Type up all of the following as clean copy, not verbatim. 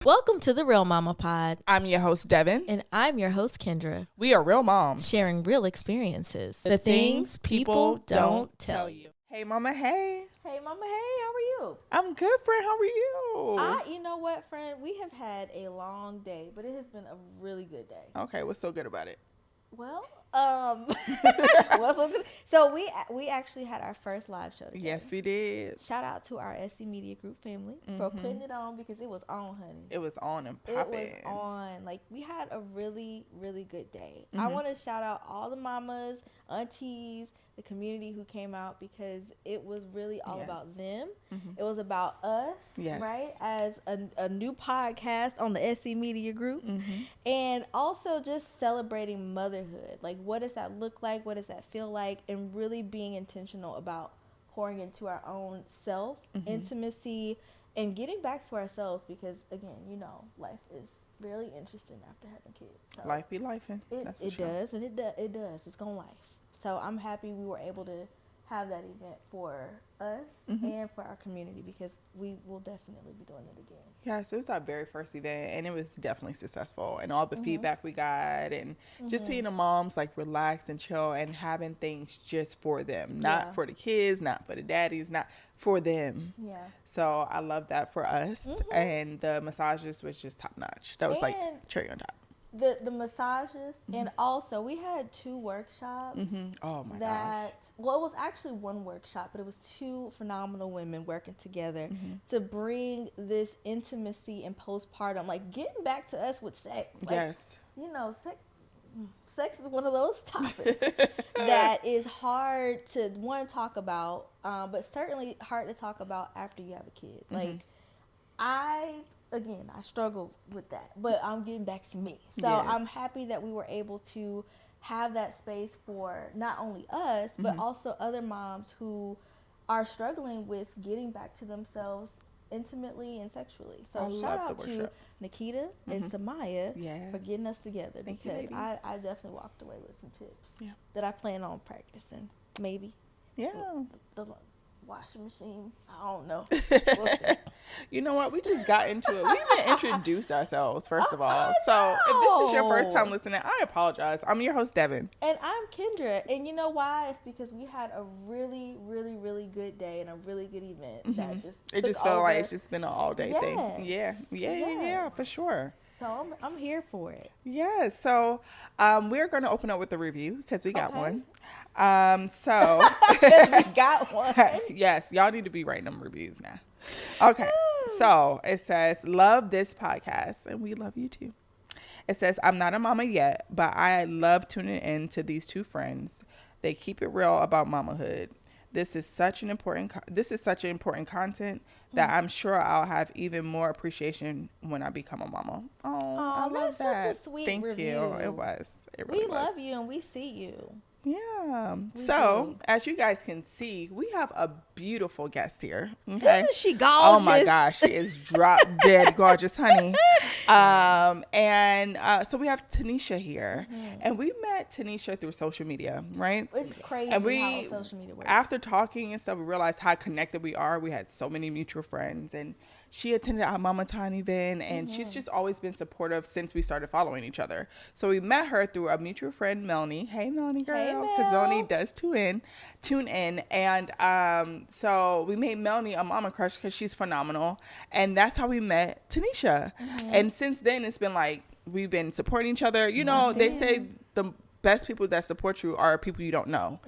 Welcome to the Real Mama Pod. I'm your host, Devin. And I'm your host, Kendra. We are real moms. Sharing real experiences. The things people don't tell you. Hey, Mama, hey. Hey, Mama, hey, how are you? I'm good, friend. How are you? You know what, friend? We have had a long day, but it has been a really good day. Okay, what's so good about it? Well, so we actually had our first live show today. Yes, we did. Shout out to our SC Media Group family for putting it on because it was on, honey. It was on and popping. It was on. Like, we had a really, really good day. I want to shout out all the mamas, aunties, the community who came out because it was really all about them. It was about us, right? As a new podcast on the SC Media Group. And also just celebrating motherhood. Like, what does that look like? What does that feel like? And really being intentional about pouring into our own self, intimacy, and getting back to ourselves because, again, you know, life is really interesting after having kids. So life be lifing. It does, and it does. It's gonna life. So I'm happy we were able to have that event for us and for our community because we will definitely be doing it again. Yes, it was our very first event, and it was definitely successful. And all the feedback we got, and just seeing the moms like relax and chill and having things just for them, not for the kids, not for the daddies, not for them. Yeah. So I love that for us, and the massages was just top notch. That was like cherry on top. The massages, and also we had 2 workshops. Oh my gosh. Well, it was actually 1 workshop, but it was 2 phenomenal women working together to bring this intimacy and postpartum, like getting back to us with sex. Like, yes. You know, sex is one of those topics that is hard to talk about, but certainly hard to talk about after you have a kid. Like, I struggle with that, but I'm getting back to me. So I'm happy that we were able to have that space for not only us, but also other moms who are struggling with getting back to themselves intimately and sexually. So shout out to Nikita and Samaya for getting us together because I definitely walked away with some tips that I plan on practicing. Maybe. Yeah. The washing machine. I don't know. We'll see. You know what? We just got into it. We didn't introduce ourselves, first of all. So if this is your first time listening, I apologize. I'm your host, Devin. And I'm Kendra. And you know why? It's because we had a really, really, really good day and a really good event. That just felt like it's just been an all-day thing. Yeah, for sure. So I'm here for it. Yeah. So we're going to open up with a review because we got one. We got one. Yes, y'all need to be writing them reviews now. Okay, so it says, love this podcast, and we love you too. It says, I'm not a mama yet, but I love tuning in to these 2 friends. They keep it real about mamahood. This is such important content that I'm sure I'll have even more appreciation when I become a mama. Oh, I love that. Such a sweet Thank review. you. It really was. We love you and we see you. Yeah. So, as you guys can see, we have a beautiful guest here. Okay. Isn't she gorgeous? Oh my gosh, she is drop dead gorgeous, honey. So we have Tanisha here, and we met Tanisha through social media, right? It's crazy and how social media works. After talking and stuff, we realized how connected we are. We had so many mutual friends, and she attended our Mama-tine Event, and she's just always been supportive since we started following each other. So we met her through a mutual friend, Melanie. Hey, Melanie, girl. Because Melanie does tune in. And so we made Melanie a mama crush because she's phenomenal. And that's how we met Tanisha. And since then, it's been like we've been supporting each other. You know, they say the best people that support you are people you don't know.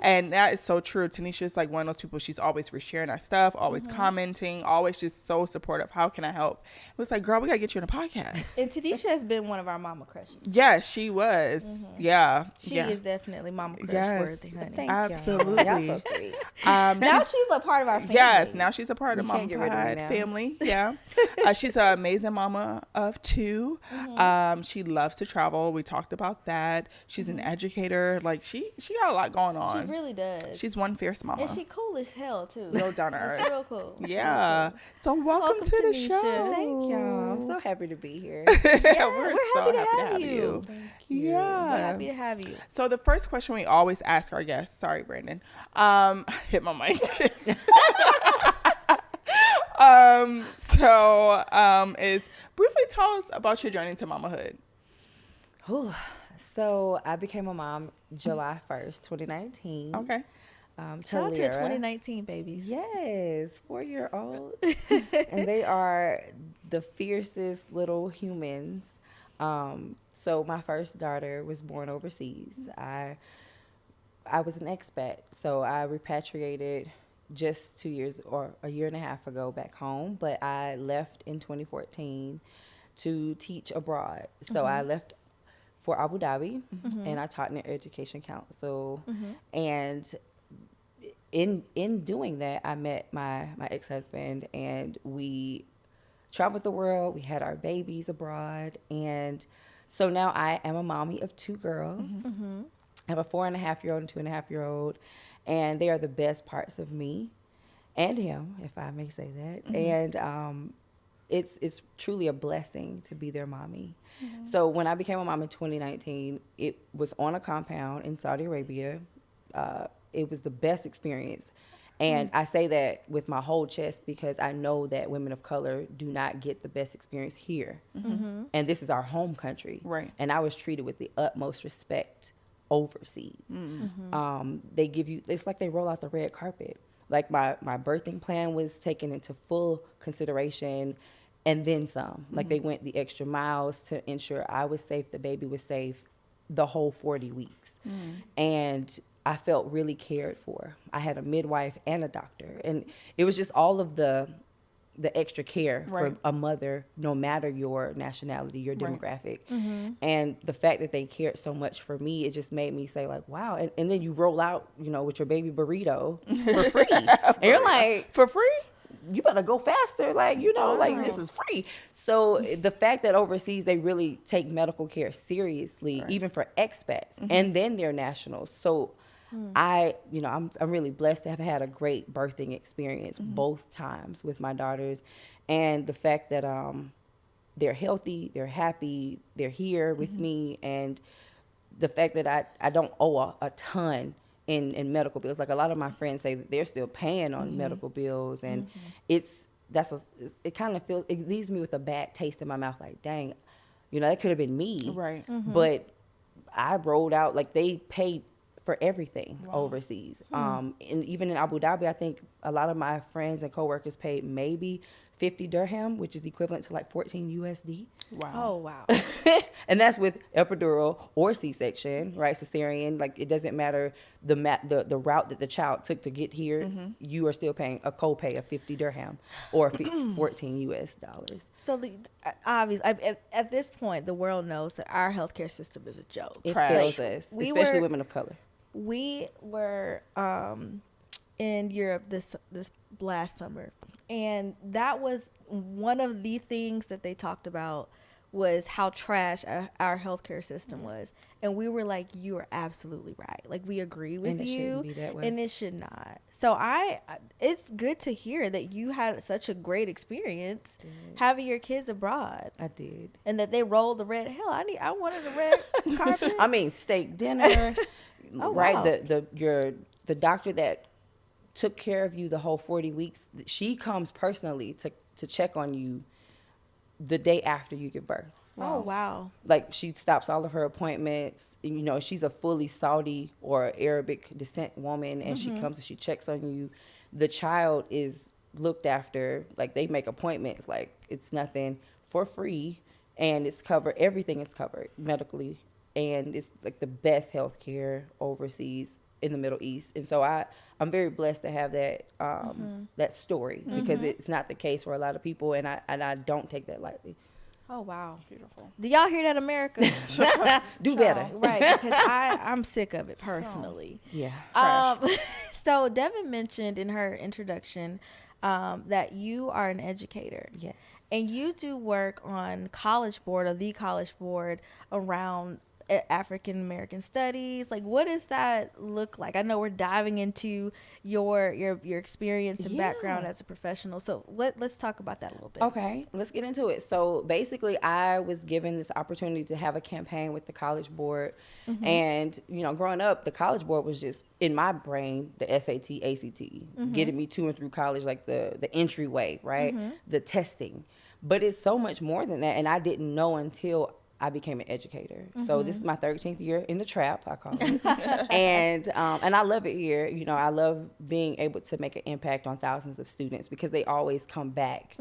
And that is so true. Tanisha is like one of those people. She's always resharing our stuff, always commenting, always just so supportive. How can I help? It was like, girl, we got to get you on a podcast. And Tanisha has been one of our mama crushes. Yes, she was. Yeah. She is definitely mama crush worthy, honey. Thank absolutely. Y'all so sweet. Now she's a part of our family. Yes, now she's a part of Mama-tine family. Yeah. She's an amazing mama of 2. She loves to travel. We talked about that. She's an educator. Like she got a lot going on. She really does. She's one fierce mama. And she cool as hell too. Real down to earth. Real cool. Yeah. Real cool. So welcome to the show. Thank y'all. I'm so happy to be here. We're so happy to have you. Thank you. Yeah. We're happy to have you. So the first question we always ask our guests, sorry, Brandon, hit my mic. Is briefly tell us about your journey to mamahood. Whew. So I became a mom July 1st, 2019. Okay. Shout out to the 2019 babies. Yes, 4-year-old. And they are the fiercest little humans. So my first daughter was born overseas. I was an expat, so I repatriated just 2 years or a year and a half ago back home, but I left in 2014 to teach abroad. So I left for Abu Dhabi, and I taught in the education council. And in doing that, I met my ex-husband, and we traveled the world. We had our babies abroad, and so now I am a mommy of 2 girls. I have a 4.5-year-old and 2.5-year-old, and they are the best parts of me and him, if I may say that. And it's truly a blessing to be their mommy. So when I became a mom in 2019, it was on a compound in Saudi Arabia. It was the best experience. And I say that with my whole chest because I know that women of color do not get the best experience here. And this is our home country. Right. And I was treated with the utmost respect overseas. They give you, it's like they roll out the red carpet. Like my birthing plan was taken into full consideration and then some. Like they went the extra miles to ensure I was safe, the baby was safe, the whole 40 weeks. And I felt really cared for. I had a midwife and a doctor. And it was just all of the extra care for a mother, no matter your nationality, your demographic. And the fact that they cared so much for me, it just made me say like, wow. And then you roll out, with your baby burrito for free. And you're like, For free? you better go faster. Like, like this is free. So the fact that overseas, they really take medical care seriously, even for expats, and then they're nationals. So I'm really blessed to have had a great birthing experience both times with my daughters. And the fact that they're healthy, they're happy, they're here with me. And the fact that I don't owe a ton in medical bills. Like a lot of my friends say that they're still paying on medical bills. And it leaves me with a bad taste in my mouth. Like, dang, that could have been me. Right. But I rolled out, like they paid for everything overseas. And even in Abu Dhabi, I think a lot of my friends and coworkers paid maybe 50 dirham, which is equivalent to like 14 USD. Wow. Oh, wow. And that's with epidural or C-section, right? Cesarean. Like it doesn't matter the route that the child took to get here. You are still paying a copay of 50 dirham or 14 US dollars. So obviously, at this point, the world knows that our healthcare system is a joke. It Trash. fails us, especially women of color. We were in Europe this last summer, and that was one of the things that they talked about was how trash our healthcare system was. And we were like, you are absolutely right. Like, we agree with And it you. shouldn't be that way. And it should not. So it's good to hear that you had such a great experience having your kids abroad. I did. And that they rolled the red. Hell, I wanted a red carpet. I mean, steak dinner, right? Wow. The doctor that took care of you the whole 40 weeks, she comes personally to check on you the day after you give birth. Wow. Oh, wow. Like, she stops all of her appointments. She's a fully Saudi or Arabic descent woman, and she comes and she checks on you. The child is looked after. Like, they make appointments. Like, it's nothing for free, and it's covered. Everything is covered medically, and it's like the best health care overseas in the Middle East. And so I'm very blessed to have that that story, because it's not the case for a lot of people, and I don't take that lightly. Oh, wow. Beautiful. Do y'all hear that, America? Do better. Right, because I'm sick of it personally. Yeah. Trash. So Devin mentioned in her introduction that you are an educator. Yes. And you do work on College Board, or the College Board, around African American studies? Like, what does that look like? I know we're diving into your experience and background as a professional. So let's talk about that a little bit. Okay, let's get into it. So basically, I was given this opportunity to have a campaign with the College Board. And, you know, growing up, the College Board was just, in my brain, the SAT, ACT, getting me to and through college, like the entryway, right? The testing. But it's so much more than that. And I didn't know until I became an educator. So this is my 13th year in the trap, I call it. And I love it here. You know, I love being able to make an impact on thousands of students because they always come back.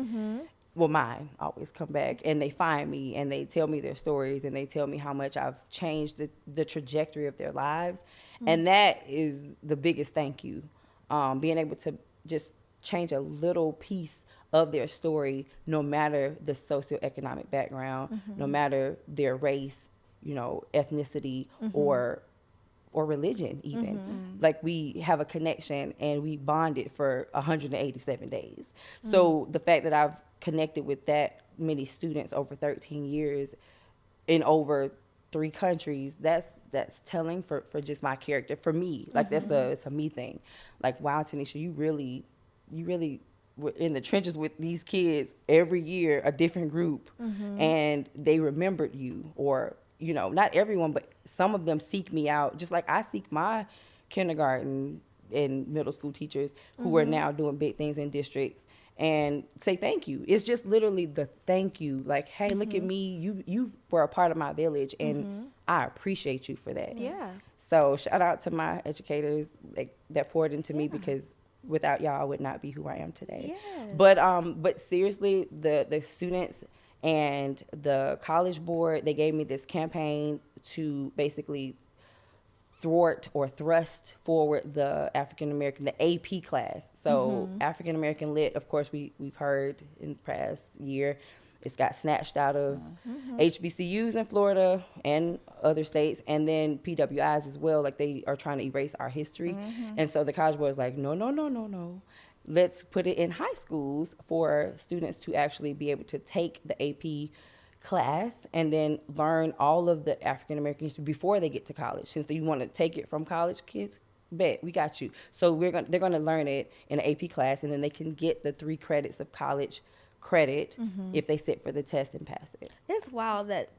Well, mine always come back, and they find me and they tell me their stories and they tell me how much I've changed the trajectory of their lives. And that is the biggest thank you. Being able to just change a little piece of their story, no matter the socioeconomic background, no matter their race, you know, ethnicity, or religion even. Like, we have a connection and we bonded for 187 days. So the fact that I've connected with that many students over 13 years in over 3 countries, that's telling for just my character, for me. Like, it's a me thing. Like, wow, Tanisha, you really were in the trenches with these kids every year, a different group, and they remembered you. Or, you know, not everyone, but some of them seek me out, just like I seek my kindergarten and middle school teachers who are now doing big things in districts, and say thank you. It's just literally the thank you. Like, hey, look at me. You were a part of my village, and I appreciate you for that. Yeah. So shout out to my educators, like, that poured into me, because without y'all, I would not be who I am today. Yes. But seriously, the students and the College Board, they gave me this campaign to basically thwart or thrust forward the African American, the AP class. So African American Lit, of course, we've heard in the past year, it's got snatched out of HBCUs in Florida and other states, and then PWIs as well. Like, they are trying to erase our history. And so the College Board is like, no. Let's put it in high schools for students to actually be able to take the AP class and then learn all of the African American history before they get to college. Since you want to take it from college kids, bet, we got you. So they're gonna learn it in an AP class, and then they can get the 3 credits of college credit if they sit for the test and pass it. It's wild that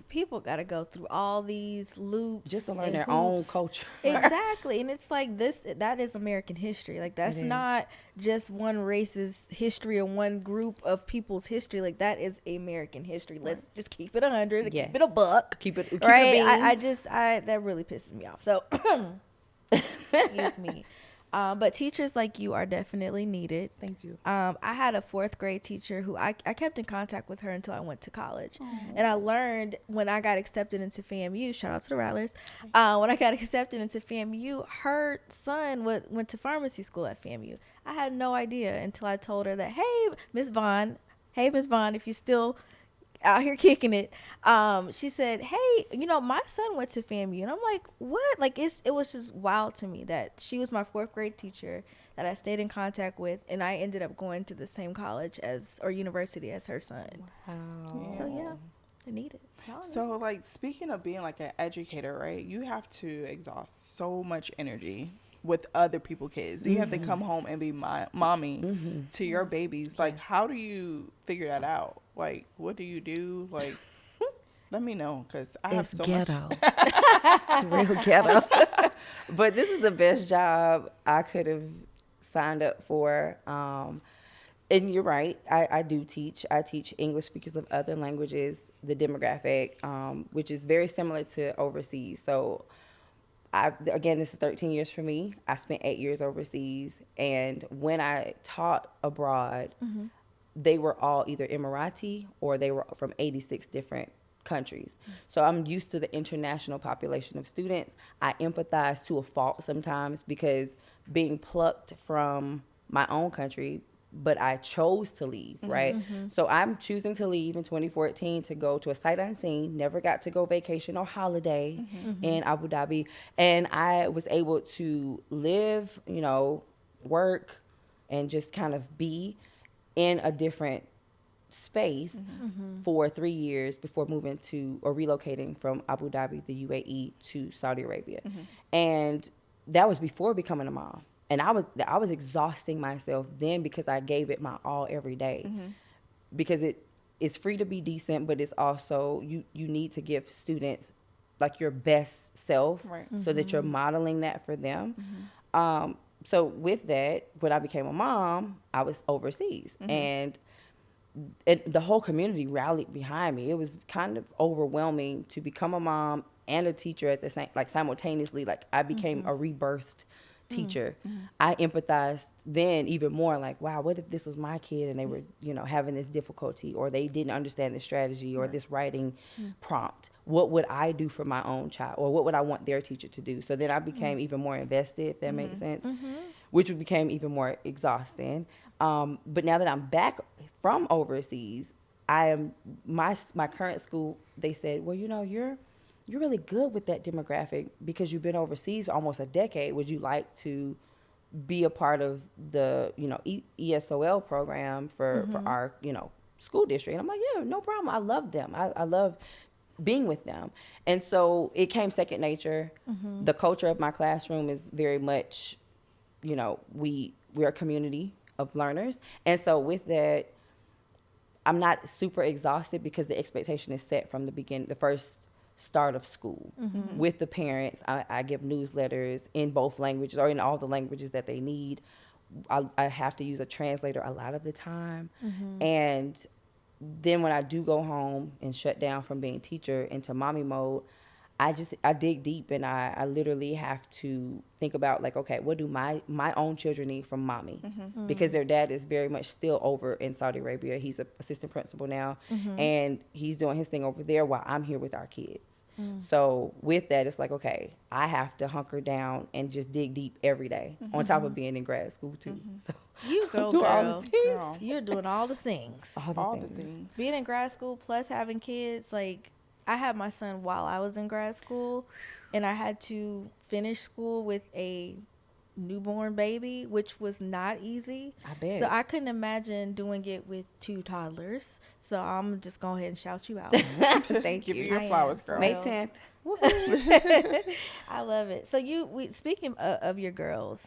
people got to go through all these loops just to learn their own culture. Exactly. And it's like that is American history. Like, that's not just one race's history or one group of people's history. Like, that is American history. Let's just keep it 100, keep it a buck. Keep it right. I that really pisses me off. So excuse me. But teachers like you are definitely needed. Thank you. I had a 4th grade teacher who I kept in contact with her until I went to college. And I learned when I got accepted into FAMU, shout out to the Rattlers, when I got accepted into FAMU, her son went to pharmacy school at FAMU. I had no idea until I told her that, hey, Miss Vaughn, if you're still out here kicking it, she said, hey, you know, my son went to FAMU. And I'm like, what? Like, it was just wild to me that she was my 4th grade teacher that I stayed in contact with, and I ended up going to the same college or university as her son. Wow. So yeah, I need it. So, like, speaking of being like an educator, right, you have to exhaust so much energy with other people's kids. You have to come home and be mommy to your babies. Like, how do you figure that out? Like, what do you do? Like, let me know, because I have so ghetto. much. It's real ghetto. But this is the best job I could have signed up for. And you're right. I do teach. I teach English speakers of other languages, the demographic, which is very similar to overseas. So, again, this is 13 years for me. I spent 8 years overseas. And when I taught abroad, they were all either Emirati or they were from 86 different countries. So I'm used to the international population of students. I empathize to a fault sometimes, because being plucked from my own country, but I chose to leave, right? So I'm choosing to leave in 2014 to go to a sight unseen, never got to go vacation or holiday in Abu Dhabi. And I was able to live, you know, work, and just kind of be in a different space for 3 years before moving to or relocating from Abu Dhabi, the UAE, to Saudi Arabia. And that was before becoming a mom. And I was exhausting myself then because I gave it my all every day. Because it's free to be decent, but it's also you need to give students like your best self, Right. so that you're modeling that for them. So with that, when I became a mom, I was overseas, and the whole community rallied behind me. It was kind of overwhelming to become a mom and a teacher at the same, like simultaneously. Like I became a rebirthed teacher. I empathized then even more, like, wow, what if this was my kid and they were, having this difficulty, or they didn't understand the strategy or this writing prompt? What would I do for my own child, or what would I want their teacher to do? So then I became even more invested, if that makes sense, which became even more exhausting. But now that I'm back from overseas, I am my current school. They said, well, you're really good with that demographic because you've been overseas almost a decade. Would you like to be a part of the, ESOL program for our, school district? And I'm like, yeah, no problem. I love them. I love being with them. And so it came second nature. The culture of my classroom is very much, we're a community of learners. And so with that, I'm not super exhausted because the expectation is set from the beginning, the first start of school. With the parents, I give newsletters in both languages or in all the languages that they need. I have to use a translator a lot of the time. And then when I do go home and shut down from being teacher into mommy mode, I dig deep, and I literally have to think about, like, okay, what do my own children need from mommy? Because their dad is very much still over in Saudi Arabia. He's an assistant principal now, and he's doing his thing over there while I'm here with our kids. So with that, it's like, okay, I have to hunker down and just dig deep every day, on top of being in grad school too. So You go, do all girl. the things. Girl. You're doing all the things. All the things. Being in grad school plus having kids, like, I had my son while I was in grad school, and I had to finish school with a newborn baby, which was not easy. I bet. So I couldn't imagine doing it with 2 toddlers. So I'm just going ahead and shout you out. Thank Give you. you your I flowers, am. girl. May Well, 10th. I love it. So speaking of your girls,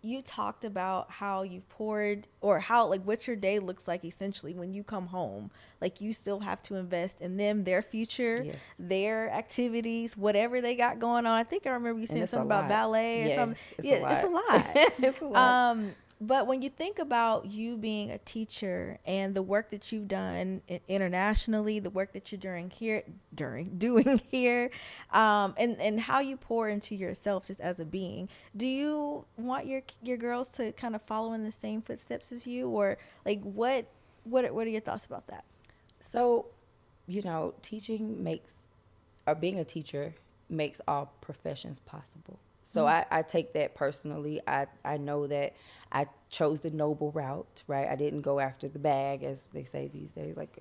you talked about how you've poured, or how, like, what your day looks like essentially when you come home. Like, you still have to invest in them, their future, Yes. their activities, whatever they got going on. I think I remember you saying it's a something about lot. ballet or Yes, something. it's a Yeah, lot. it's a lot. It's a lot. But when you think about you being a teacher and the work that you've done internationally, the work that you're doing here, and how you pour into yourself just as a being, do you want your girls to kind of follow in the same footsteps as you, or like what are your thoughts about that? So, teaching being a teacher makes all professions possible. So I take that personally. I know that I chose the noble route, right? I didn't go after the bag, as they say these days. Like,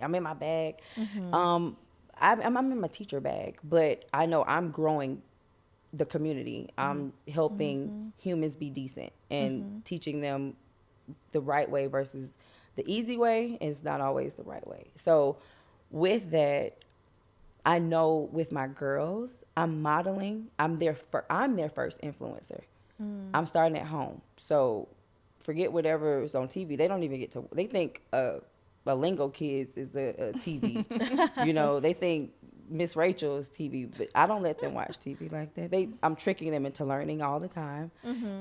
I'm in my bag. I'm in my teacher bag, but I know I'm growing the community. I'm helping humans be decent and teaching them the right way versus the easy way is not always the right way. So with that, I know with my girls, I'm modeling. I'm their first influencer. I'm starting at home. So forget whatever is on TV. They don't even get to. They think Lingo Kids is a TV. They think Miss Rachel is TV, but I don't let them watch TV like that. I'm tricking them into learning all the time.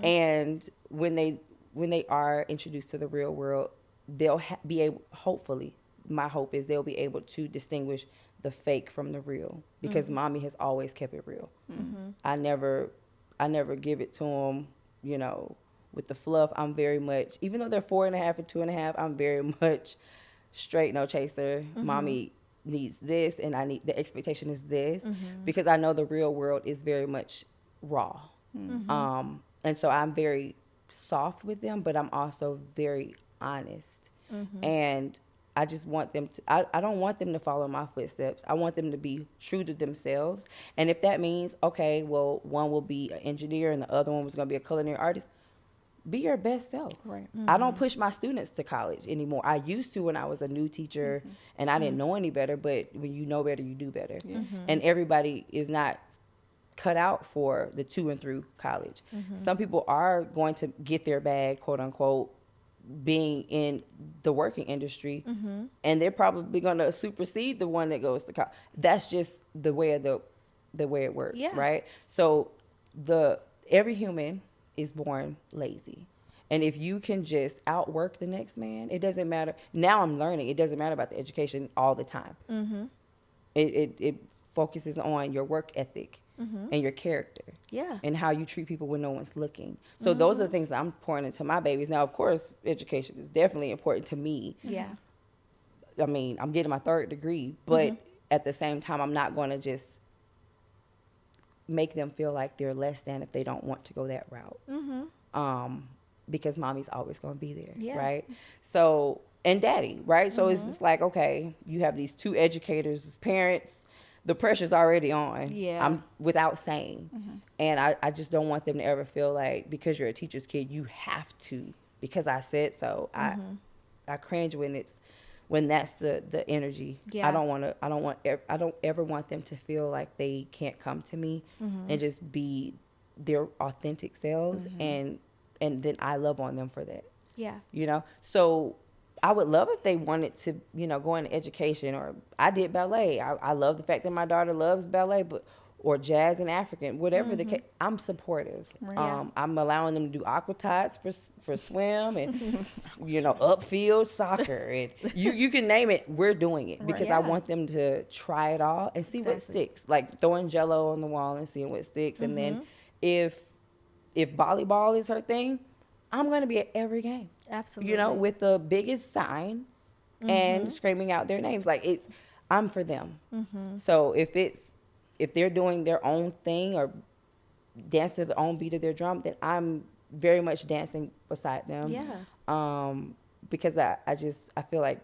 And when they are introduced to the real world, they'll be able. Hopefully, my hope is they'll be able to distinguish the fake from the real, because mommy has always kept it real. I never give it to them, with the fluff. I'm very much, even though they're 4.5 and 2.5, I'm very much straight, no chaser. Mommy needs this, and the expectation is this, because I know the real world is very much raw. And so I'm very soft with them, but I'm also very honest. And I just want them to, I don't want them to follow my footsteps. I want them to be true to themselves. And if that means, okay, well, one will be an engineer and the other one was going to be a culinary artist, be your best self. Right. I don't push my students to college anymore. I used to when I was a new teacher and I didn't know any better, but when you know better, you do better. And everybody is not cut out for the to and through college. Some people are going to get their bag, quote unquote, being in the working industry, and they're probably going to supersede the one that goes to college. That's just the way it works, right? So every human is born lazy. And if you can just outwork the next man, it doesn't matter. Now I'm learning. It doesn't matter about the education all the time. It focuses on your work ethic and your character. Yeah. And how you treat people when no one's looking. So those are the things that I'm pouring into my babies. Now, of course, education is definitely important to me. Yeah. I mean, I'm getting my 3rd degree, but at the same time, I'm not going to just make them feel like they're less than if they don't want to go that route. Because mommy's always going to be there, right? So, and daddy, right? So it's just like, okay, you have these 2 educators as parents. The pressure's already on. Yeah. I'm without saying. And I just don't want them to ever feel like because you're a teacher's kid, you have to, because I said so. I cringe when that's the energy. Yeah. I don't ever want them to feel like they can't come to me and just be their authentic selves and then I love on them for that. Yeah. You know? So I would love if they wanted to, go into education, or I did ballet. I love the fact that my daughter loves ballet, or jazz and African, whatever the case. I'm supportive. Right. I'm allowing them to do aqua tots for swim and, upfield soccer. And you can name it. We're doing it because I want them to try it all and see what sticks. Like throwing Jell-O on the wall and seeing what sticks. And then if volleyball is her thing, I'm going to be at every game. Absolutely. With the biggest sign and screaming out their names. Like I'm for them. So if they're doing their own thing or dance to the own beat of their drum, then I'm very much dancing beside them. Yeah. Because I feel like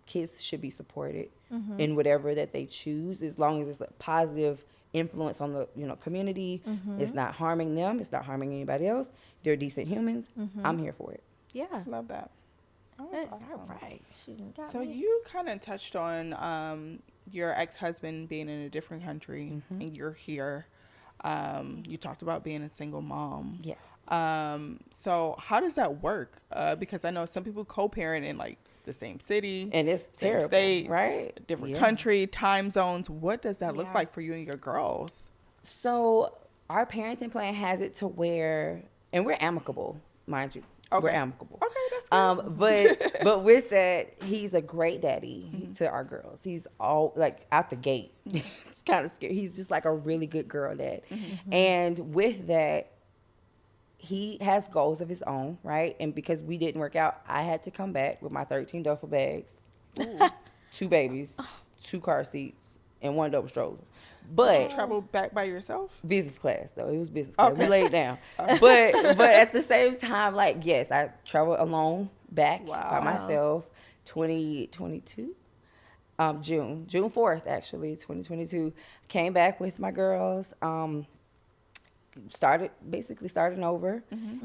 kids should be supported in whatever that they choose, as long as it's a positive influence on the community. It's not harming them. It's not harming anybody else. They're decent humans. I'm here for it. Yeah. Love that. Oh, that's awesome. All right. So you kind of touched on your ex-husband being in a different country and you're here. You talked about being a single mom. Yes. So how does that work? Because I know some people co-parent in like the same city, and it's same terrible, state, right? Different country, time zones. What does that look like for you and your girls? So our parenting plan has it to where, and we're amicable, mind you. Okay. We're amicable. Okay, that's good. But with that, he's a great daddy to our girls. He's all like out the gate. It's kind of scary. He's just like a really good girl dad. And with that, he has goals of his own, right? And because we didn't work out, I had to come back with my 13 duffel bags, 2 babies, 2 car seats, and 1 double stroller. But you travel back by yourself? Business class, though. It was business class. Okay. We laid down. But at the same time, like, yes, I traveled alone back by myself. 2022, June 4th, actually, 2022. Came back with my girls. Starting over,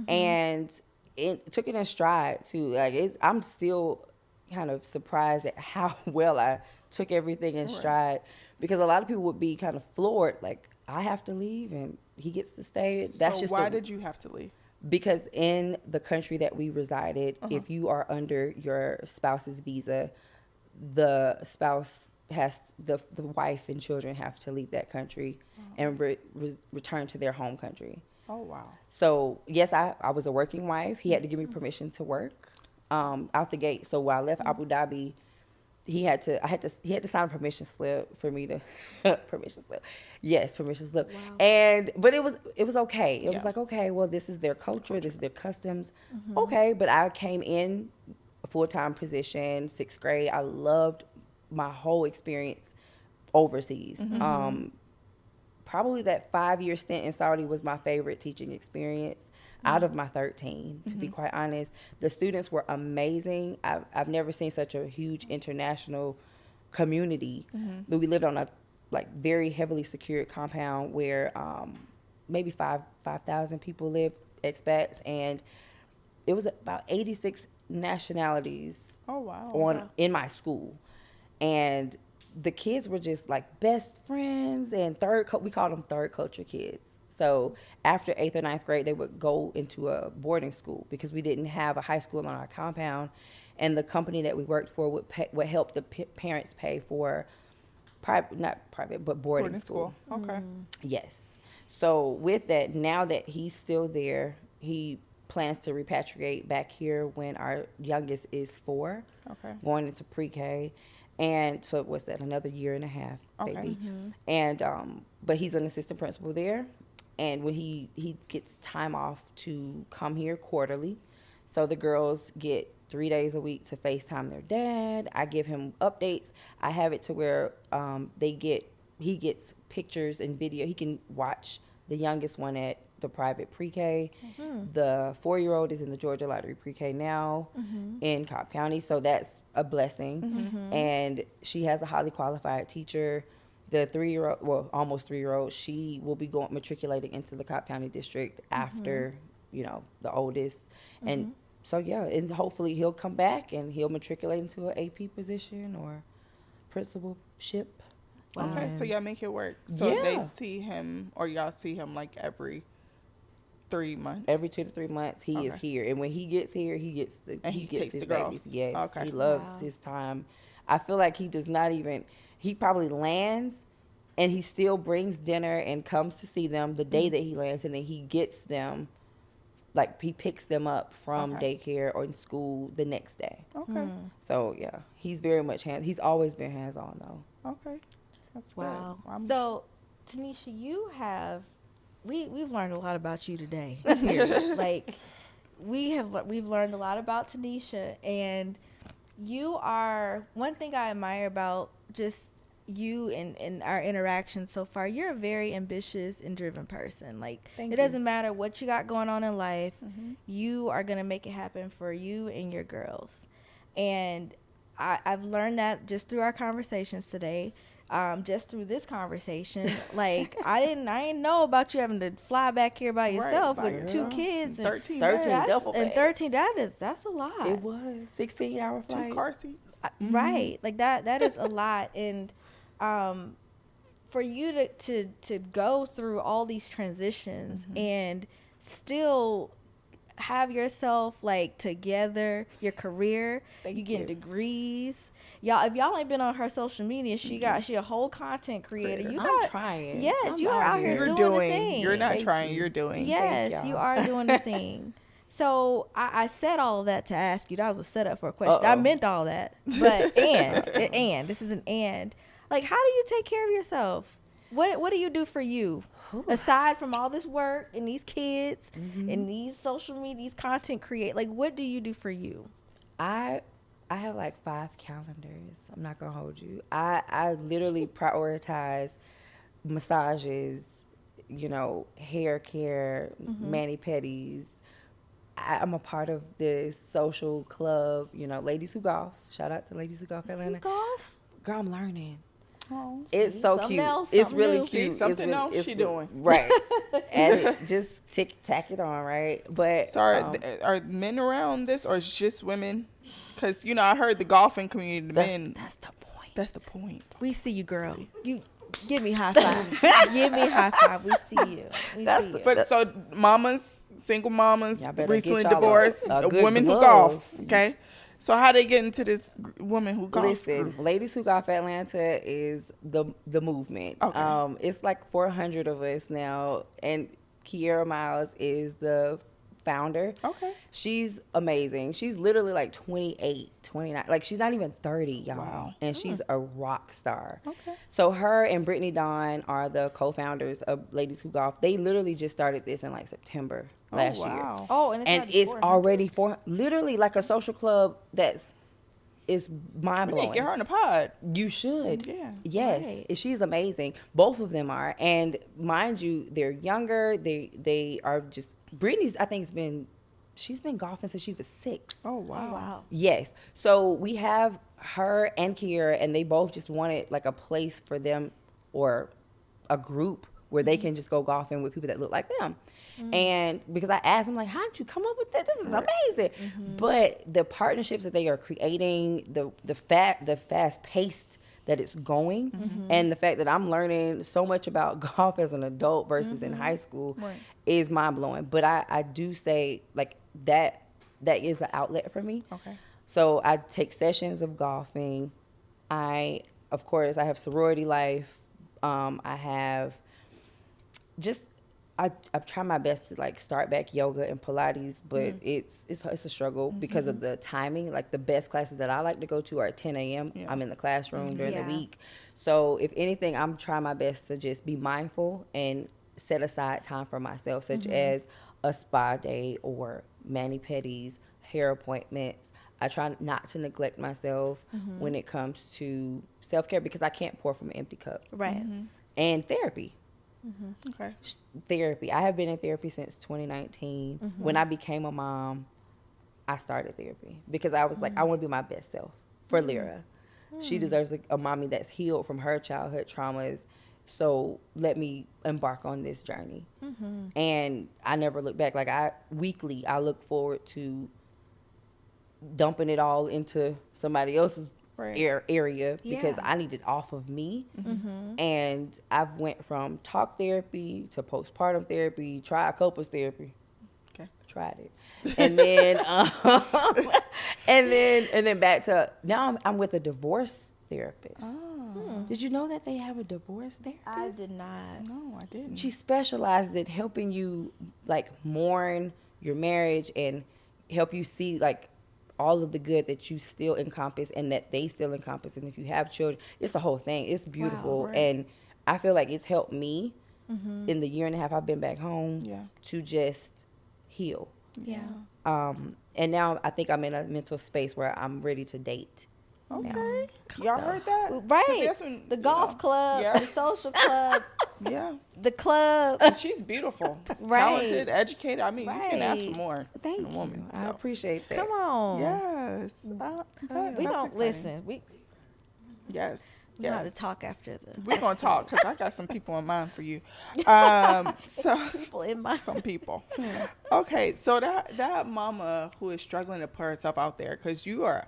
and it took it in stride too. Like I'm still kind of surprised at how well I took everything in stride, because a lot of people would be kind of floored, like I have to leave and he gets to stay. That's just why did you have to leave? Because in the country that we resided, if you are under your spouse's visa, the spouse has the wife and children have to leave that country and return to their home country. Oh wow! So yes, I was a working wife. He had to give me permission to work out the gate. So while I left Abu Dhabi, he had to sign a permission slip for me to permission slip. Yes, permission slip. Wow. But it was okay. It was like, okay, well, this is their culture, this is their customs. Okay, but I came in a full-time position, 6th grade. I loved my whole experience overseas. Probably that 5-year stint in Saudi was my favorite teaching experience out of my 13, to be quite honest. The students were amazing. I've never seen such a huge international community. But we lived on a very heavily secured compound where maybe 5,000 people live, expats, and it was about 86 nationalities Oh, wow. in my school. And the kids were just like best friends, and we called them third culture kids. So after 8th or 9th grade, they would go into a boarding school because we didn't have a high school on our compound. And the company that we worked for would help the parents pay for not private, but boarding school. Okay. Yes. So with that, now that he's still there, he plans to repatriate back here when our youngest is 4, going into pre-K. And so what's that, another year and a half, baby. And but he's an assistant principal there. And when he gets time off to come here quarterly, so the girls get 3 days a week to FaceTime their dad. I give him updates. I have it to where he gets pictures and video. He can watch the youngest one at the private pre-K. The 4-year-old is in the Georgia Lottery pre-K now in Cobb County, so that's a blessing. And she has a highly qualified teacher. The 3-year-old, well, almost 3-year-old, she will be matriculating into the Cobb County district after, the oldest. And so, yeah, and hopefully he'll come back and he'll matriculate into an AP position or principalship. Okay, so y'all make it work. So they see him, or y'all see him like every 3 months? Every 2 to 3 months, he is here. And when he gets here, he gets takes his the girls. babies. Yes, he loves his time. I feel like he does not even, he probably lands and he still brings dinner and comes to see them the day that he lands, and then he gets them, like he picks them up from daycare or in school the next day. Okay. So, yeah, he's very much he's always been hands-on, though. Okay. That's wow. Good. So, Tanisha, you have, we've learned a lot about you today. Like, we've learned a lot about Tanisha, and you are, one thing I admire about just you and our interaction so far, you're a very ambitious and driven person. Like, it doesn't matter what you got going on in life, you are going to make it happen for you and your girls. And I've learned that just through our conversations today. Just through this conversation, like I didn't know about you having to fly back here by yourself with 2 kids and 13 double bags. And 13, that's a lot. It was 16-hour flight, 2 car seats. Right, like that is a lot. And for you to go through all these transitions and still have yourself like together, your career, you getting degrees. Y'all, if y'all ain't been on her social media, she a whole content creator. I'm trying. Yes, you are out here doing the thing. You're not trying, you're doing. Yes, you are doing the thing. So I said all of that to ask you. That was a setup for a question. I meant all that. But and this is an and. Like, how do you take care of yourself? What do you do for you? Aside from all this work and these kids and these social media, these content like, what do you do for you? I have like 5 calendars. I'm not gonna hold you. I literally prioritize massages, hair care, mani-pedis. I'm a part of this social club, Ladies Who Golf. Shout out to Ladies Who Golf Atlanta. You golf? Girl, I'm learning. Oh, it's so cute. It's really new. cute. See, something else she doing. Right. And just tack it on, right? But so are men around this, or is it just women? Because, I heard the golfing community, the men. That's the point. That's the point. We see you, girl. You give me high five. Give me high five. We see you. But so single mamas, recently divorced, women glove. who golf, okay? So how they get into this woman who golf? Listen, Ladies Who Golf Atlanta is the movement. Okay. It's like 400 of us now, and Kiera Miles is the founder. Okay. She's amazing. She's literally like 28, 29. Like, she's not even 30, y'all. Wow. And she's a rock star. Okay. So her and Brittany Dawn are the co-founders of Ladies Who Golf. They literally just started this in like September last year. Oh, and it's already literally like a social club is mind blowing. We need to get her on the pod. You should. Yeah. Yes. Right. She's amazing. Both of them are. And mind you, they're younger. They are just, Brittany's, I think, she's been golfing since she was 6. Oh, wow. Yes. So we have her and Kiera, and they both just wanted like a place for them, or a group where they can just go golfing with people that look like them. And because I asked them, like, how did you come up with this? This is amazing. But the partnerships that they are creating, the fast paced that it's going, and the fact that I'm learning so much about golf as an adult versus in high school is mind blowing. But I do say, like, that is an outlet for me. Okay. So I take sessions of golfing. Of course, I have sorority life. I have just, I try my best to like start back yoga and Pilates, but it's a struggle because of the timing. Like the best classes that I like to go to are at 10 a.m. Yeah. I'm in the classroom during the week. So if anything, I'm trying my best to just be mindful and set aside time for myself, such as a spa day or mani-pedis, hair appointments. I try not to neglect myself when it comes to self-care because I can't pour from an empty cup. Right. And therapy. Okay. Therapy. I have been in therapy since 2019. When I became a mom, I started therapy because I was like, I want to be my best self for Lyra. She deserves a mommy that's healed from her childhood traumas. So let me embark on this journey. And I never look back. Like weekly, I look forward to dumping it all into somebody else's area because I need it off of me. And I've went from talk therapy to postpartum therapy, couples therapy. Okay. I tried it. And then and then back to now I'm with a divorce therapist. Did you know that they have a divorce therapist? I did not. No, I didn't. She specializes in helping you like mourn your marriage and help you see like all of the good that you still encompass and that they still encompass. And if you have children, it's the whole thing. It's beautiful. Wow, right. And I feel like it's helped me in the year and a half I've been back home to just heal. Yeah. And now I think I'm in a mental space where I'm ready to date. Okay. Y'all heard that? Right. The golf club, the social club. The club. And she's beautiful. Talented, educated. I mean, you can ask for more. Thank you. Woman, I appreciate that. Come on. Yes. We don't listen. Yes. We have to talk after the. We're gonna talk because I got some people in mind for you. So people in mind. Some people. Okay, so that mama who is struggling to put herself out there, because you're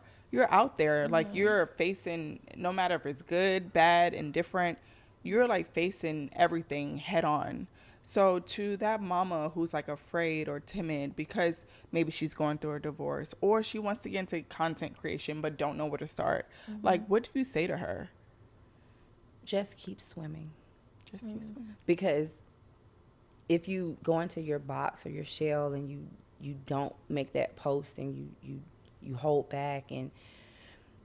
out there, like you're facing, no matter if it's good, bad, indifferent, you're like facing everything head on. So to that mama who's like afraid or timid because maybe she's going through a divorce or she wants to get into content creation but don't know where to start, like what do you say to her? Just keep swimming. Just keep swimming. Because if you go into your box or your shell and you don't make that post and you hold back and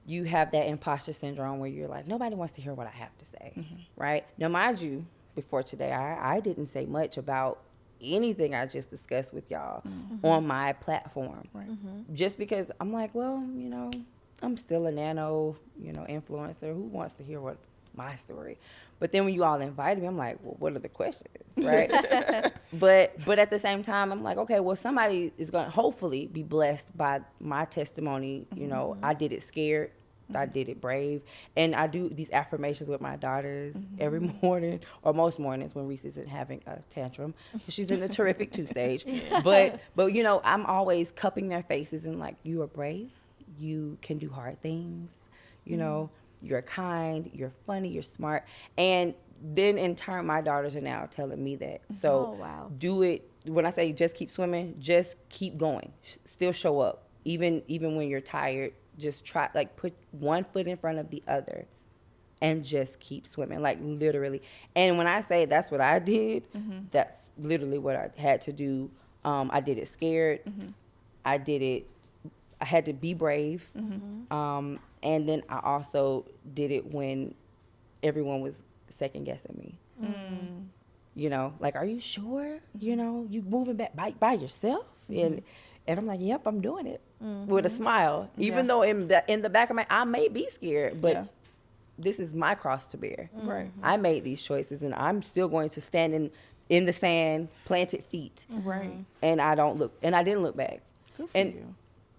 you have that imposter syndrome where you're like, nobody wants to hear what I have to say, right? Now, mind you, before today, I didn't say much about anything I just discussed with y'all on my platform. Right. Just because I'm like, well, I'm still a nano, influencer. Who wants to hear my story? But then when you all invited me, I'm like, well, what are the questions, right? but at the same time, I'm like, okay, well, somebody is going to hopefully be blessed by my testimony. I did it scared. I did it brave. And I do these affirmations with my daughters every morning or most mornings when Reese isn't having a tantrum. She's in the terrific 2 stage. But I'm always cupping their faces and like, you are brave. You can do hard things. You're kind, you're funny, you're smart. And then in turn, my daughters are now telling me that. So do it. When I say just keep swimming, just keep going. Still show up. Even when you're tired, just try, like put one foot in front of the other and just keep swimming, like literally. And when I say that's what I did, that's literally what I had to do. I did it scared. I had to be brave. And then I also did it when everyone was second guessing me. Like, are you sure? You moving back by yourself? And I'm like, yep, I'm doing it with a smile. Even though in the back of I may be scared, but this is my cross to bear. Right. I made these choices, and I'm still going to stand in the sand, planted feet. Right. And I didn't look back. Good for you.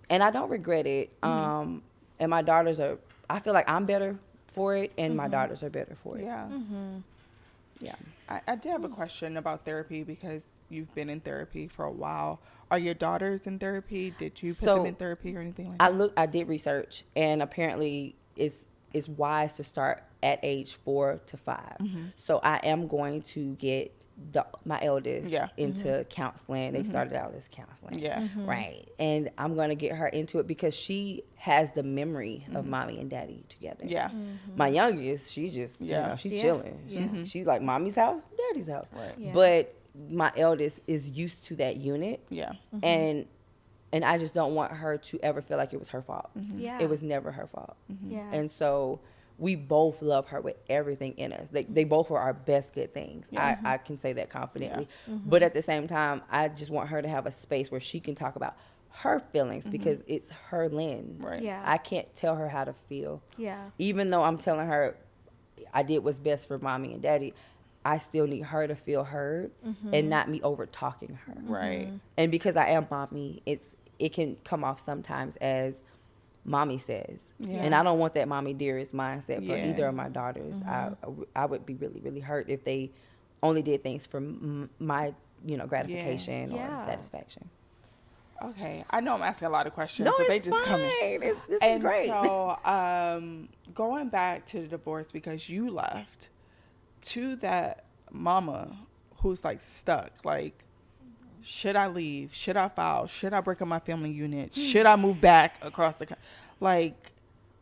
And I don't regret it. And my daughters I feel like I'm better for it, and my daughters are better for it. Yeah. Yeah. I did have a question about therapy because you've been in therapy for a while. Are your daughters in therapy? Did you put them in therapy or anything like that? I did research, and apparently it's wise to start at age 4 to 5. Mm-hmm. So I am going to get my eldest into counseling. They started out as counseling. Yeah. Right. And I'm going to get her into it because she has the memory of mommy and daddy together. Yeah. My youngest, she just, you know, she's chilling. Yeah. She's like mommy's house, daddy's house. Right. Yeah. But my eldest is used to that unit. Yeah. And I just don't want her to ever feel like it was her fault. Yeah. It was never her fault. Yeah. And so we both love her with everything in us. They both were our best good things. I can say that confidently. But at the same time, I just want her to have a space where she can talk about her feelings because it's her lens. Right. Yeah. I can't tell her how to feel. Yeah. Even though I'm telling her I did what's best for mommy and daddy, I still need her to feel heard and not me over talking her. Right. And because I am mommy, it can come off sometimes as mommy says. Yeah. And I don't want that mommy dearest mindset for Yeah. either of my daughters. I would be really, really hurt if they only did things for my, gratification or satisfaction. Okay. I know I'm asking a lot of questions, No, but they it's just come in. fine. This is And great. so, going back to the divorce because you left, to that mama who's like stuck, like, should I leave? Should I file? Should I break up my family unit? Should I move back across the country? Like,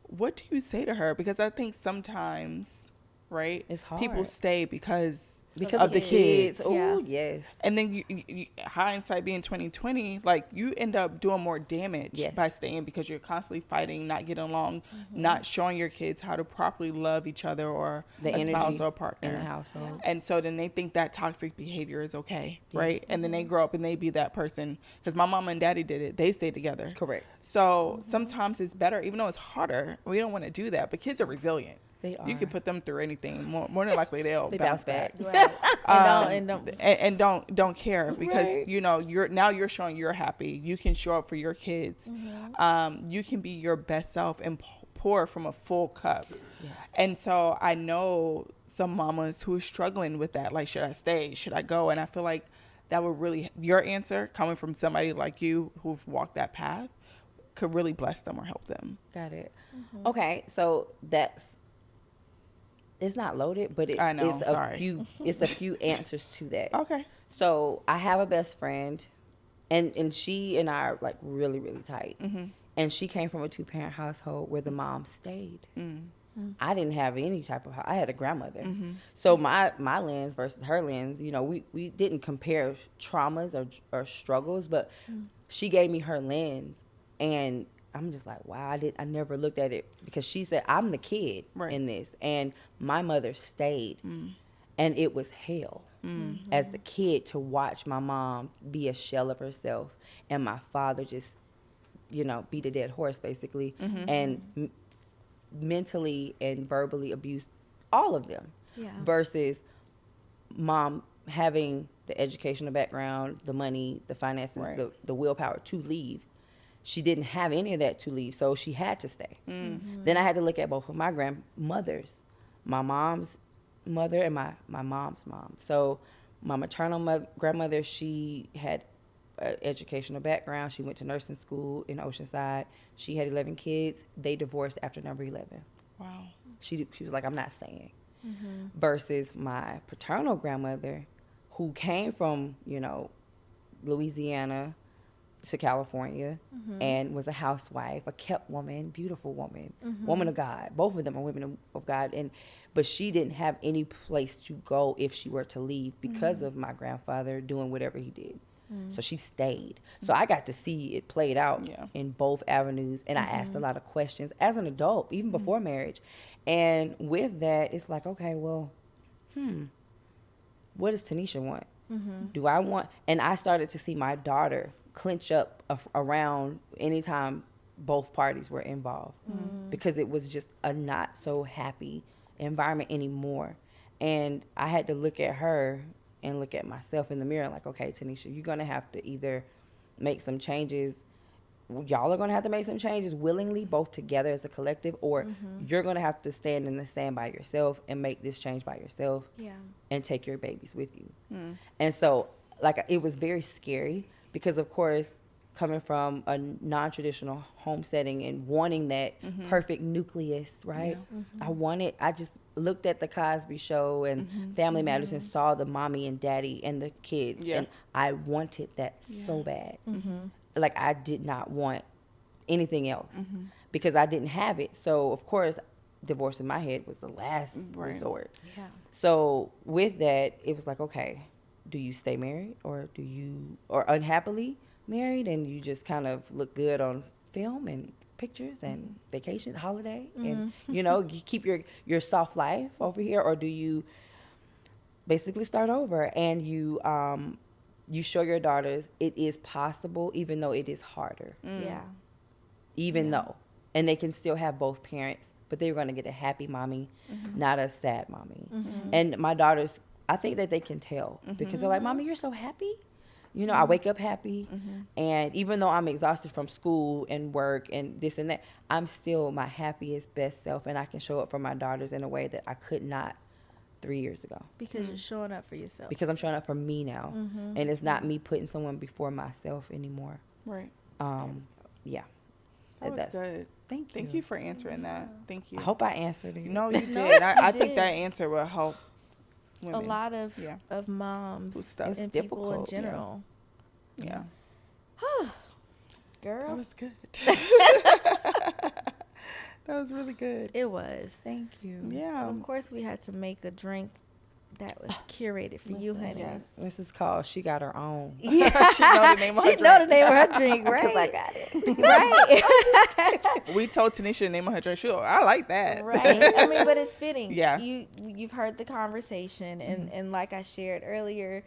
what do you say to her? Because I think sometimes, right, It's hard. people stay because Because of the kids. Oh, Yeah. yes. And then you hindsight being 2020, like you end up doing more damage Yes. by staying because you're constantly fighting, not getting along, not showing your kids how to properly love each other or The a spouse energy or a partner in the household. And so then they think that toxic behavior is okay, right? And then they grow up and they be that person. Because my mama and daddy did it; they stayed together. Correct. So sometimes it's better, even though it's harder. We don't want to do that, but kids are resilient. They are. You can put them through anything. More than likely they'll They bounce bounce back. back. Right. And don't. Don't care because Right. you're showing you're happy. You can show up for your kids. You can be your best self and pour from a full cup. Yes. And so I know some mamas who are struggling with that, like, should I stay, should I go? And I feel like that would really, your answer coming from somebody like you who've walked that path could really bless them or help them. Got it. Okay, so it's not loaded, but I know, it's sorry. it's a few answers to that. Okay. So I have a best friend, and she and I are like really, really tight. And she came from a 2-parent household where the mom stayed. I didn't have any type of. I had a grandmother. So my lens versus her lens, we didn't compare traumas or struggles, but she gave me her lens, and I'm just like, wow, I never looked at it because she said I'm the kid in this, and my mother stayed, and it was hell as the kid to watch my mom be a shell of herself, and my father just, beat a dead horse basically, and mentally and verbally abuse all of them. Yeah. Versus mom having the educational background, the money, the finances, the willpower to leave. She didn't have any of that to leave, so she had to stay. Then I had to look at both of my grandmothers, my mom's mother and my mom's mom. So my maternal grandmother, she had an educational background. She went to nursing school in Oceanside. She had 11 kids. They divorced after number 11. Wow. She was like, I'm not staying. Versus my paternal grandmother, who came from, Louisiana to California and was a housewife, a kept woman, beautiful woman, woman of God. Both of them are women of God. But she didn't have any place to go if she were to leave because of my grandfather doing whatever he did. So she stayed. So I got to see it played out in both avenues. And I asked a lot of questions as an adult, even before marriage. And with that, it's like, okay, well, what does Tanisha want? Do I want, and I started to see my daughter clinch up around anytime both parties were involved because it was just a not so happy environment anymore. And I had to look at her and look at myself in the mirror like, okay, Tanisha, you're going to have to either make some changes y'all are going to have to make some changes willingly, both together as a collective, or you're going to have to stand in the stand by yourself and make this change by yourself and take your babies with you. And so, like, it was very scary because, of course, coming from a non-traditional home setting and wanting that perfect nucleus, right? I just looked at the Cosby Show and Family Matters and saw the mommy and daddy and the kids. And I wanted that so bad. Like, I did not want anything else because I didn't have it. So, of course, divorce in my head was the last resort. So with that, it was like, okay, do you stay married or unhappily married and you just kind of look good on film and pictures and vacation, holiday, and you keep your soft life over here, or do you basically start over and you show your daughters it is possible, even though it is harder. Even though, and they can still have both parents, but they're going to get a happy mommy, not a sad mommy. And my daughters, I think that they can tell because they're like, Mommy, you're so happy. I wake up happy, and even though I'm exhausted from school and work and this and that, I'm still my happiest, best self, and I can show up for my daughters in a way that I could not 3 years ago. Because you're showing up for yourself. Because I'm showing up for me now, and it's not me putting someone before myself anymore. Right. Yeah. That was good. Thank you. Thank you for answering that. Thank you. I hope I answered it. No, you did. I think that answer will help women. A lot of moms and people in general. Yeah. Girl. That was good. That was really good. It was. Thank you. Yeah. Of course, we had to make a drink that was curated for you, honey. Yes. This is called She Got Her Own. Yeah. She know the name of her drink. She know the name of her drink, right? Because I got it. Right. We told Tanisha the name of her drink. She go, I like that. Right. I mean, but it's fitting. Yeah. You've heard the conversation, and like I shared earlier,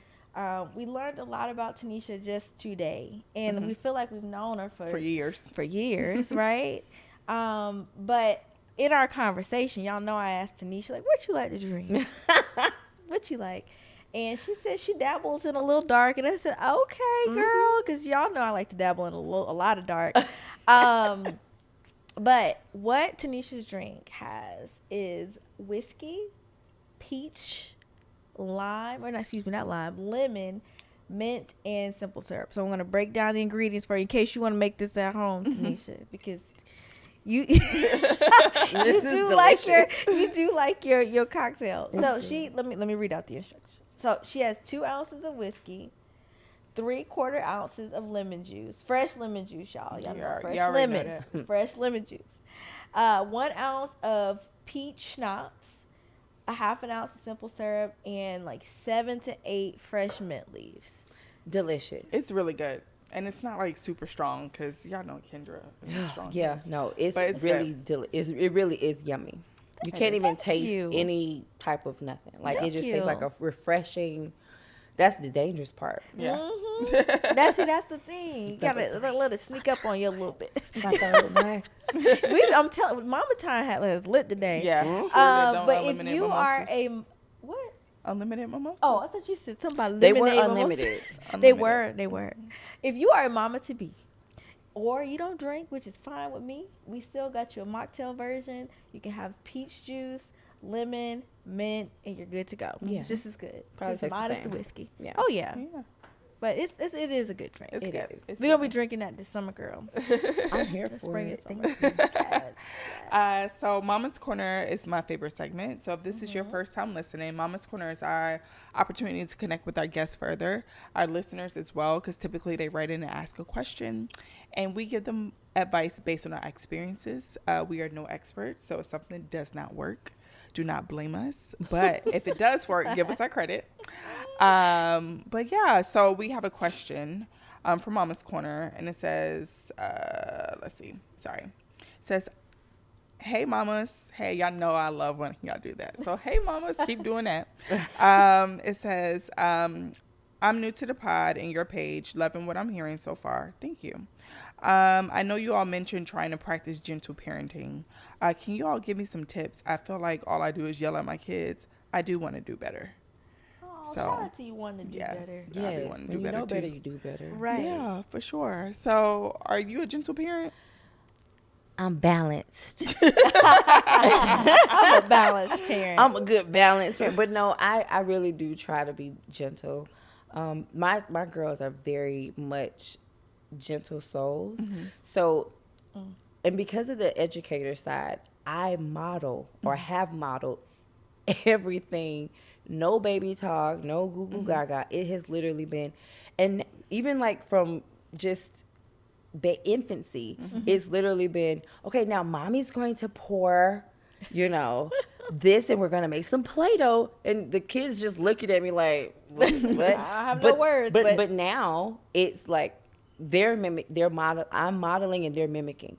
we learned a lot about Tanisha just today, and we feel like we've known her for years. For years, right? But in our conversation, y'all know I asked Tanisha, like, what you like to drink? What you like? And she said she dabbles in a little dark, and I said, okay, girl, because y'all know I like to dabble in a lot of dark. But what Tanisha's drink has is whiskey, peach, lemon, mint, and simple syrup. So I'm going to break down the ingredients for you in case you want to make this at home, Tanisha, because you do like your cocktail. So let me read out the instructions. So she has 2 ounces of whiskey, 3/4 ounces of lemon juice, fresh lemon juice, y'all. Y'all know fresh lemons, fresh lemon juice. 1 ounce of peach schnapps, a 1/2 ounce of simple syrup, and like 7 to 8 fresh mint leaves. Delicious. It's really good. And it's not like super strong because y'all know Kendra is strong. Yeah, no, it's really it really is yummy. You can't even taste any type of nothing. Like it just tastes like a refreshing. That's the dangerous part. Yeah. That's the thing. You gotta let it sneak up on you a little bit. I'm telling, Mama-tine has lit today. Yeah. But if you are what? Unlimited mimosas? Oh, I thought you said something about they lemonade were unlimited. They were. If you are a mama to be, or you don't drink, which is fine with me, we still got you a mocktail version. You can have peach juice, lemon, mint, and you're good to go. Yeah. It's just as good. Probably just minus the whiskey. Yeah. Oh yeah. But it is a good drink. It's good. We're gonna be drinking that this summer, girl. I'm here for it. So Mama's Corner is my favorite segment. So if this is your first time listening, Mama's Corner is our opportunity to connect with our guests further, our listeners as well, because typically they write in and ask a question, and we give them advice based on our experiences. We are no experts, so if something does not work, do not blame us. But if it does work, give us our credit. But yeah, so we have a question from Mama's Corner, and it says, it says, hey mamas, hey, y'all know I love when y'all do that. So hey mamas, keep doing that. It says, I'm new to the pod and your page, loving what I'm hearing so far. Thank you. I know you all mentioned trying to practice gentle parenting. Can you all give me some tips? I feel like all I do is yell at my kids. I do want to do better. Oh, So, shout out to you wanting to do yes. better. I be Yes, wanting to when do you better know better, too. you do better. Right. Yeah, for sure. So, are you a gentle parent? I'm balanced. I'm a balanced parent. I'm a good balanced parent, but no, I really do try to be gentle. My girls are very much gentle souls. So, and because of the educator side, I model or have modeled everything. No baby talk, no goo goo gaga. It has literally been, and even like from just infancy, it's literally been, okay, now mommy's going to pour, this, and we're going to make some Play-Doh. And the kids just looking at me like, what? I have no words. But now it's like I'm modeling and they're mimicking.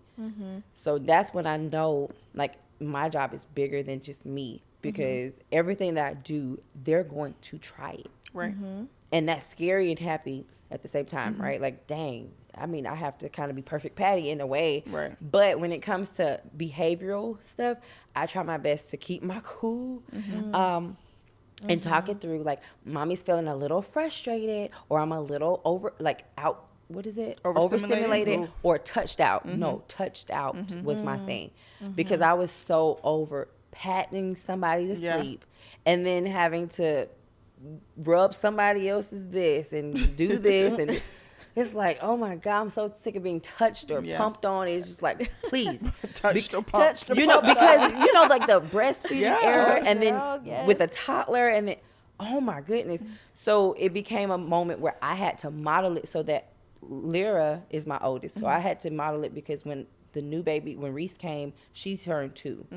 So that's when I know, like, my job is bigger than just me, because everything that I do, they're going to try it. Right. And that's scary and happy at the same time, right? Like, dang, I mean, I have to kind of be perfect Patty in a way. Right. But when it comes to behavioral stuff, I try my best to keep my cool and talk it through. Like, mommy's feeling a little frustrated, or I'm a little overstimulated Ooh. or touched out. No, touched out was my thing, because I was so over patting somebody to sleep and then having to rub somebody else's this and do this. And it's like, oh my God, I'm so sick of being touched or pumped on. It's just like, please. Touched or pumped. Because, like the breastfeeding era, and then yes. with a toddler, and then, oh my goodness. So it became a moment where I had to model it, so that Lyra is my oldest. So I had to model it, because when the new baby, when Reese came, she turned 2.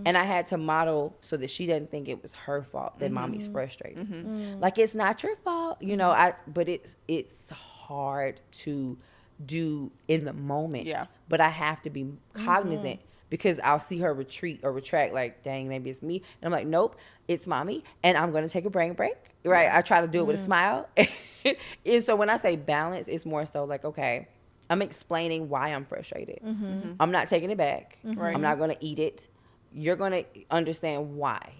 And I had to model so that she doesn't think it was her fault that mommy's frustrated. Like, it's not your fault, but it's hard to do in the moment. Yeah. But I have to be cognizant, because I'll see her retreat or retract, like, dang, maybe it's me. And I'm like, nope, it's mommy, and I'm going to take a brain break, right? I try to do it with a smile. And so when I say balance, it's more so like, okay, I'm explaining why I'm frustrated. I'm not taking it back. Right. I'm not going to eat it. You're going to understand why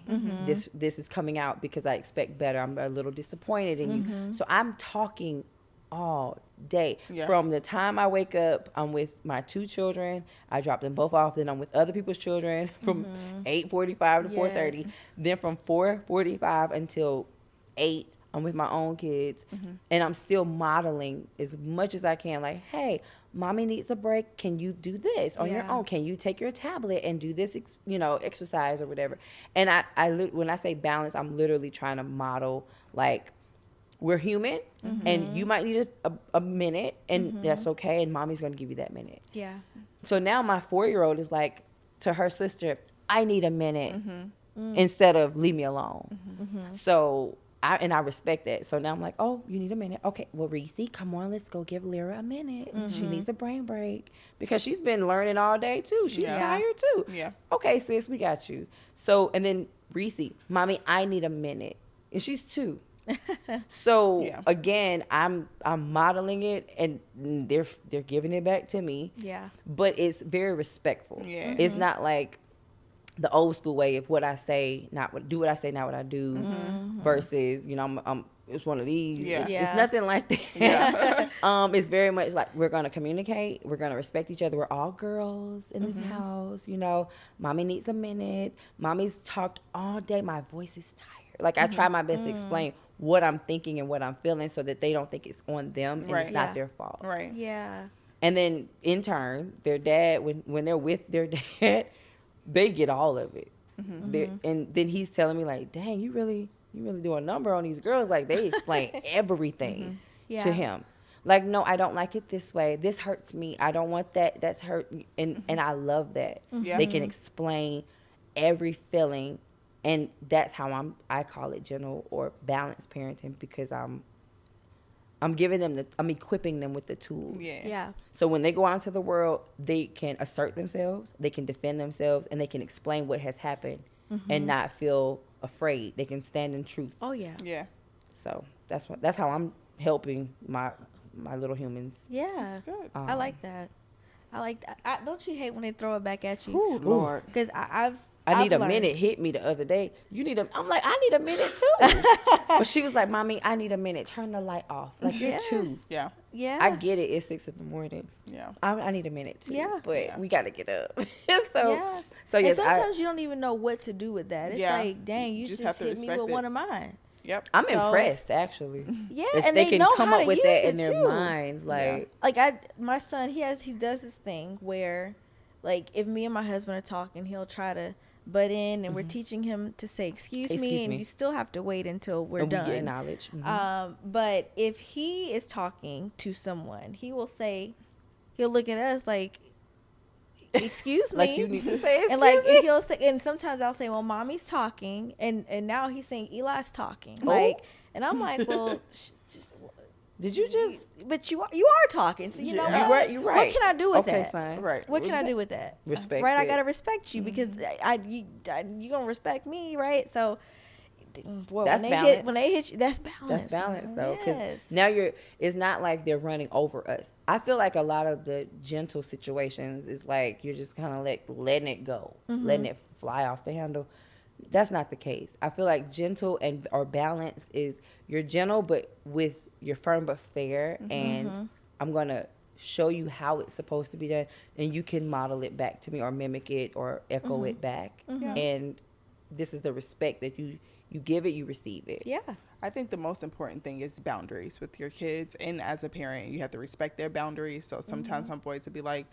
this is coming out, because I expect better. I'm a little disappointed in you. So I'm talking all day. From the time I wake up, I'm with my 2 children. I drop them both off. Then I'm with other people's children from 8:45 to 4:30. Then from 4:45 until 8, I'm with my own kids. And I'm still modeling as much as I can. Like, hey, mommy needs a break. Can you do this on your own? Can you take your tablet and do this, exercise or whatever? And when I say balance, I'm literally trying to model, like, we're human, and you might need a minute, and that's okay, and mommy's going to give you that minute. Yeah. So now my 4-year-old is like, to her sister, I need a minute, instead of leave me alone. So I respect that. So now I'm like, oh, you need a minute. Okay, well, Reese, come on, let's go give Lyra a minute. She needs a brain break, because she's been learning all day too. She's tired too. Yeah. Okay, sis, we got you. So, and then Reese, mommy, I need a minute. And she's 2. So again, I'm modeling it, and they're giving it back to me. Yeah. But it's very respectful. Yeah. It's not like the old school way of what I say, not what do what I say, not what I do, versus I'm it's one of these. Yeah. It's nothing like that. Yeah. It's very much like, we're gonna communicate, we're gonna respect each other. We're all girls in this house. Mommy needs a minute. Mommy's talked all day. My voice is tired. Like, I try my best to explain what I'm thinking and what I'm feeling, so that they don't think it's on them and it's not their fault. Right. Yeah. And then in turn, their dad, when they're with their dad, they get all of it. And then he's telling me, like, dang, you really do a number on these girls. Like, they explain everything to him. Like, no, I don't like it this way. This hurts me. I don't want that. That's hurt. And I love that. They can explain every feeling. And that's how I call it gentle or balanced parenting, because I'm giving them I'm equipping them with the tools. Yeah. So when they go out into the world, they can assert themselves, they can defend themselves, and they can explain what has happened and not feel afraid. They can stand in truth. Oh yeah. Yeah. So that's how I'm helping my little humans. Yeah. Good. I like that. Don't you hate when they throw it back at you? Ooh, Lord. Because I need I've a minute learned. hit me the other day. I'm like, I need a minute too. But she was like, Mommy, I need a minute. Turn the light off. Like, you're Yes. 2. Yeah. Yeah. I get it. It's 6 in. Yeah. I need a minute too. Yeah. But we got to get up. so, Yeah. so yes, and sometimes you don't even know what to do with that. It's Yeah. like, dang, you just have to hit me respect with it. one of mine. Yep. I'm So- impressed actually. Yeah, If and they they can know come how up to with use that it in their too. minds. Like, My son, he does this thing where, like, if me and my husband are talking, he'll try to butt in, and we're teaching him to say excuse me, and you still have to wait until we're and we done. get knowledge. But if he is talking to someone, he'll look at us like, excuse me, Like, you need to say excuse and like me. he'll say, and sometimes I'll say, well, mommy's talking, and now he's saying Eli's talking, Oh. like, and I'm like, well, Did you just? but you are talking, so you know Yeah. what? You're right. What can I do with Okay, that? son. Right. What can I do with that? Respect right? I it. gotta respect you because you gonna respect me, right? So, well, That's when they hit you, that's balance. That's balance though, because Yes. now it's not like they're running over us. I feel like a lot of the gentle situations is like you're just kind of like letting it go, letting it fly off the handle. That's not the case. I feel like gentle or balance is you're gentle, but you're firm but fair, and I'm gonna show you how it's supposed to be done, and you can model it back to me or mimic it or echo it back. And this is the respect that you give it, you receive it. Yeah. I think the most important thing is boundaries with your kids. And as a parent, you have to respect their boundaries. So sometimes my boys will be like,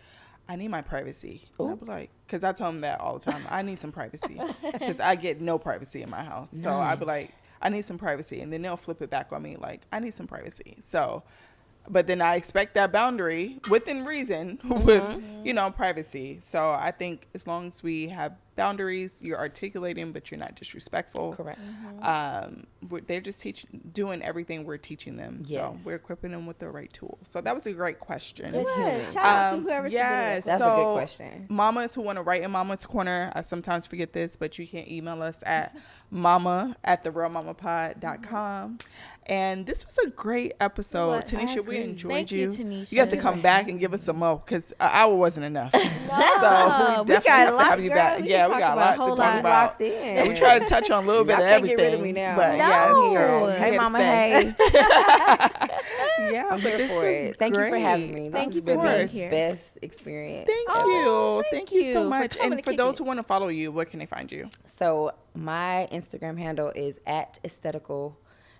I need my privacy. And I'll be like, because I tell them that all the time. I need some privacy. Because I get no privacy in my house. So I'll be like, I need some privacy. And then they'll flip it back on me like, I need some privacy. So, but then I expect that boundary within reason with, privacy. So I think as long as we have boundaries, you're articulating, but you're not disrespectful. Correct. They're just doing everything we're teaching them. Yes. So we're equipping them with the right tools. So that was a great question. Good human. Shout out to whoever yes. submitted it. That's a good question. Mamas who want to write in Mama's Corner, I sometimes forget this, but you can email us at mama@therealmamapod.com. And this was a great episode. What? I Tanisha, we agree. enjoyed Thank you. you, Tanisha. You have to come back and give us some more because an hour wasn't enough. No, So we definitely got a have to lot, have you girl. back. We Yeah, can we talk got a about lot a whole to talk lot. about. Locked in. And we try to touch on a little bit Y'all of can't get everything. rid of me now. But No. yes, girl. Hey, you Hey, had to Mama. stay. Hey. Yeah, I'm but here this for was it. Thank you for having great. me. Thank This you has been for being the here. best experience. Thank ever. you. Thank you so you for much. coming And to for kick those it. who want to follow you, where can they find you? So my Instagram handle is @aesthetical,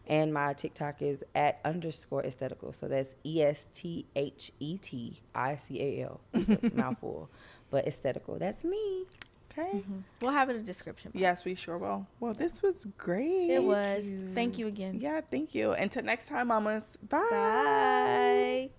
and my TikTok is @_aesthetical. So that's ESTHETICAL. It's a mouthful, but aesthetical. That's me. Okay. We'll have it in the description box. Yes, we sure will. Well, this was great. It was. Thank you again. Yeah, thank you. Until next time, mamas. Bye. Bye.